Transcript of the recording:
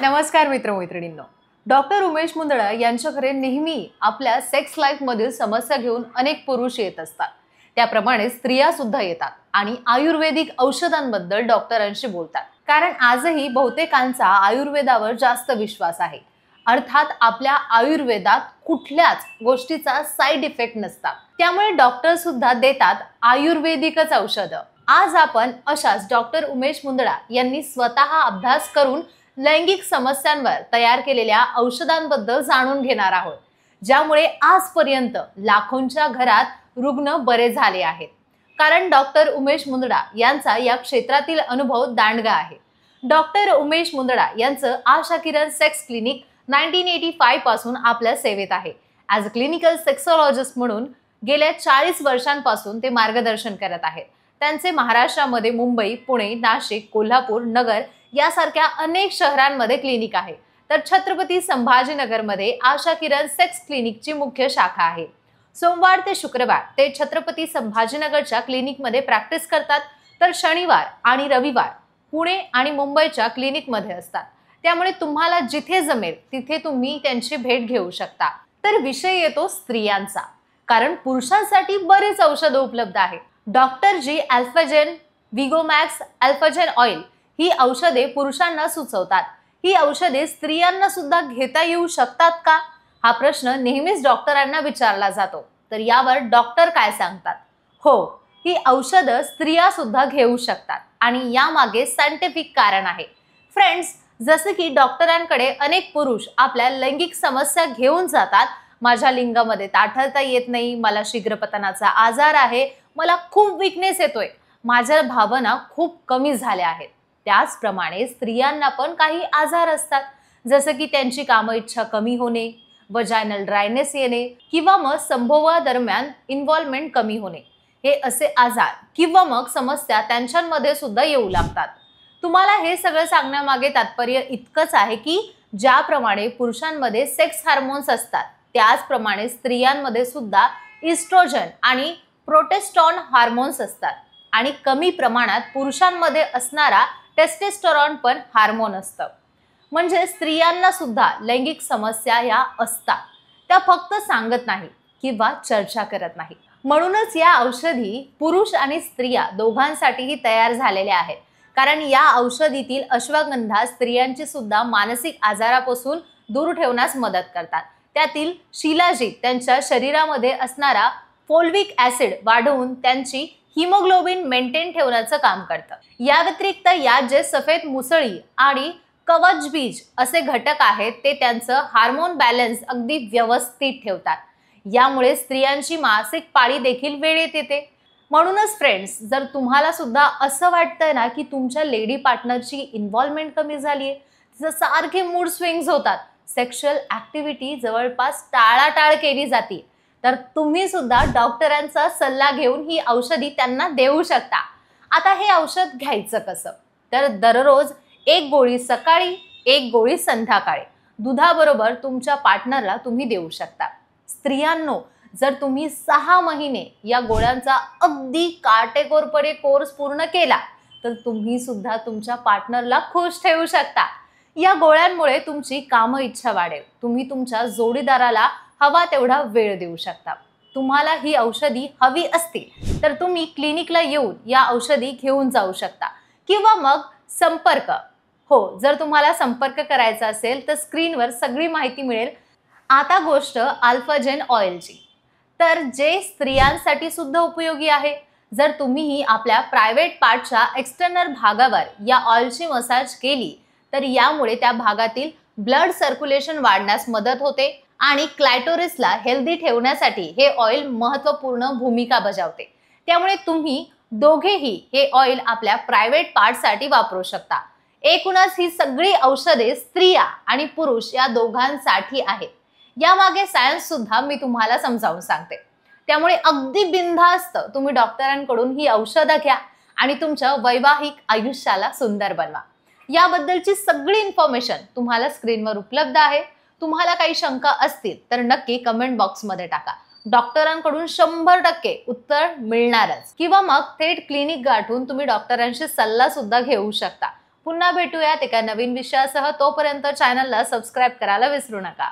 नमस्कार मित्रमैत्रिणींनो. डॉक्टर उमेश मुंदडा यांच्याकडे नेहमी आपल्या सेक्स लाईफ मधील समस्या घेऊन अनेक पुरुष येत असतात. त्याप्रमाणे स्त्रिया सुद्धा येतात आणि आयुर्वेदिक औषधांबद्दल डॉक्टरांशी बोलतात. कारण आजही बहुतेकांचा आयुर्वेदावर जास्त विश्वास आहे. अर्थात आपल्या आयुर्वेदात कुठल्याच गोष्टीचा साइड इफेक्ट नसतात. त्यामुळे डॉक्टर सुद्धा देतात आयुर्वेदिकच औषधं. आज आपण अशाच डॉक्टर उमेश मुंदडा यांनी स्वतः अभ्यास करून लैंगिक समस्यांवर तयार केलेल्या औषधांबद्दल जाणून घेणार आहोत, ज्यामुळे आजपर्यंत लाखोंच्या घरात रुग्ण बरे झाले आहेत. कारण डॉक्टर उमेश मुंदडा यांचा या क्षेत्रातील अनुभव दांडगा आहे. डॉक्टर उमेश मुंदडा यांचं आशा किरण सेक्स क्लिनिक 1985 पासून आपल्या सेवेत आहे. ॲज अ क्लिनिकल सेक्सॉलॉजिस्ट म्हणून गेल्या 40 वर्षांपासून ते मार्गदर्शन करत आहेत. त्यांचे महाराष्ट्रामध्ये मुंबई, पुणे, नाशिक, कोल्हापूर, नगर यासारख्या अनेक शहरांमध्ये क्लिनिक आहे. तर छत्रपती संभाजीनगरमध्ये आशा किरण सेक्स क्लिनिकची मुख्य शाखा आहे. सोमवार ते शुक्रवार ते छत्रपती संभाजीनगरच्या क्लिनिकमध्ये प्रॅक्टिस करतात, तर शनिवार आणि रविवार पुणे आणि मुंबईच्या क्लिनिकमध्ये असतात. त्यामुळे तुम्हाला जिथे जमेल तिथे तुम्ही त्यांची भेट घेऊ शकता. तर विषय येतो स्त्रियांचा, कारण पुरुषांसाठी बरेच औषधं उपलब्ध आहेत. डॉक्टर जी अल्फाजेन, विगोमॅक्स, अल्फाजेन ऑइल ही औषधे पुरुषांना सुचवतात. ही औषधे स्त्रियांना सुद्धा घेता येऊ शकतात का, हा प्रश्न नेहमीच डॉक्टरांना विचारला जातो. तर यावर डॉक्टर काय सांगतात? हो, ही औषधं स्त्रिया सुद्धा घेऊ शकतात आणि यामागे सायंटिफिक कारण आहे. फ्रेंड्स, जसे की डॉक्टरांकडे अनेक पुरुष आपल्या लैंगिक समस्या घेऊन जातात. माझ्या लिंगामध्ये ताठरता येत नाही, मला शीघ्रपतनाचा आजार आहे, मला खूप विकनेस येतोय, माझ्या भावना खूप कमी झाल्या आहेत. त्याचप्रमाणे स्त्रियांना पण काही आजार असतात, जसं की त्यांची काम इच्छा कमी होणे, वजायनल ड्रायनेस येणे किंवा मग संभोगादरम्यान इन्व्हॉल्वमेंट कमी होणे. हे असे आजार किंवा मग समस्या त्यांच्यामध्ये सुद्धा येऊ लागतात. तुम्हाला हे सगळं सांगण्यामागे तात्पर्य इतकंच आहे की ज्याप्रमाणे पुरुषांमध्ये सेक्स हार्मोन्स असतात, त्याचप्रमाणे स्त्रियांमध्ये सुद्धा इस्ट्रोजन आणि प्रोटेस्टॉन हार्मोन्स असतात आणि कमी प्रमाणात पुरुषांमध्ये असणारा टेस्टोस्टेरॉन पण हार्मोन असतं. म्हणजे स्त्रियांना सुद्धा लैंगिक समस्या या असतात, त्या फक्त सांगत नाही किंवा चर्चा करत नाही. म्हणूनच या औषधी पुरुष आणि स्त्रिया दोघांसाठीही तयार झालेल्या आहेत. कारण या औषधीतील अश्वगंधा स्त्रियांची सुद्धा मानसिक आजारापासून दूर ठेवण्यास मदत करतात. त्यातील शिलाजीत त्यांच्या शरीरामध्ये असणारा फोल्विक ऍसिड वाढवून त्यांची हिमोग्लोबिन मेंटेन ठेवण्याचं काम करतं. या व्यतिरिक्त यात जे सफेद मुसळी आणि कवच बीज असे घटक आहेत, ते त्यांचं हार्मोन बॅलन्स अगदी व्यवस्थित ठेवतात. यामुळे स्त्रियांची मासिक पाळी देखील वेळेत येते. म्हणूनच फ्रेंड्स, जर तुम्हाला सुद्धा असं वाटतंय ना की तुमच्या लेडी पार्टनरची इन्व्हॉल्वमेंट कमी झाली आहे, तिचं सारखे मूड स्विंग्स होतात, सेक्शुअल ऍक्टिव्हिटी जवळपास टाळाटाळ केली जाते, तर तुम्ही सुद्धा डॉक्टरांचा सल्ला घेऊन ही औषधी त्यांना देऊ शकता. आता हे औषध घ्यायचं कसं? तर दररोज 1 गोळी सकाळी, 1 गोळी संध्याकाळी दुधाबरोबर तुमच्या पार्टनरला तुम्ही देऊ शकता. स्त्रियांनो, जर तुम्ही 6 महिने या गोळ्यांचा अगदी काटेकोरपणे कोर्स पूर्ण केला, तर तुम्ही सुद्धा तुमच्या पार्टनरला खुश ठेवू शकता. या गोळ्यांमुळे तुमची काम इच्छा वाढेल. तुम्ही तुमच्या जोडीदाराला हवा तेवढा वेळ देऊ शकता. तुम्हाला ही औषधी हवी असतील तर तुम्ही क्लिनिकला येऊन या औषधी घेऊन जाऊ शकता किंवा मग संपर्क. हो, जर तुम्हाला संपर्क करायचा असेल तर स्क्रीनवर सगळी माहिती मिळेल. आता गोष्ट अल्फाजेन ऑइलची, तर जे स्त्रियांसाठी सुद्धा उपयोगी आहे. जर तुम्हीही आपल्या प्रायव्हेट पार्टच्या एक्सटर्नल भागावर या ऑइलची मसाज केली, तर यामुळे त्या भागातील ब्लड सर्क्युलेशन वाढण्यास मदत होते आणि क्लायटोरिसला हेल्दी ठेवण्यासाठी हे ऑइल महत्त्वपूर्ण भूमिका बजावते. त्यामुळे तुम्ही दोघेही हे ऑइल आपल्या प्रायव्हेट पार्टसाठी वापरू शकता. एकूणच ही सगळी औषधे स्त्रिया आणि पुरुष या दोघांसाठी आहेत. यामागे सायन्स सुद्धा मी तुम्हाला समजावून सांगते. त्यामुळे अगदी बिनधास्त तुम्ही डॉक्टरांकडून ही औषधं घ्या आणि तुमच्या वैवाहिक आयुष्याला सुंदर बनवा. याबद्दलची सगळी इन्फॉर्मेशन तुम्हाला स्क्रीनवर उपलब्ध आहे. तुम्हाला काही शंका असतील तर नक्की कमेंट बॉक्समध्ये टाका. डॉक्टरांकडून 100% उत्तर मिळणारच. किंवा मग थेट क्लिनिक गाठून तुम्ही डॉक्टरांशी सल्ला सुद्धा घेऊ शकता. पुन्हा भेटूयात एका नवीन विषयासह. तोपर्यंत चॅनलला सबस्क्राईब करायला विसरू नका.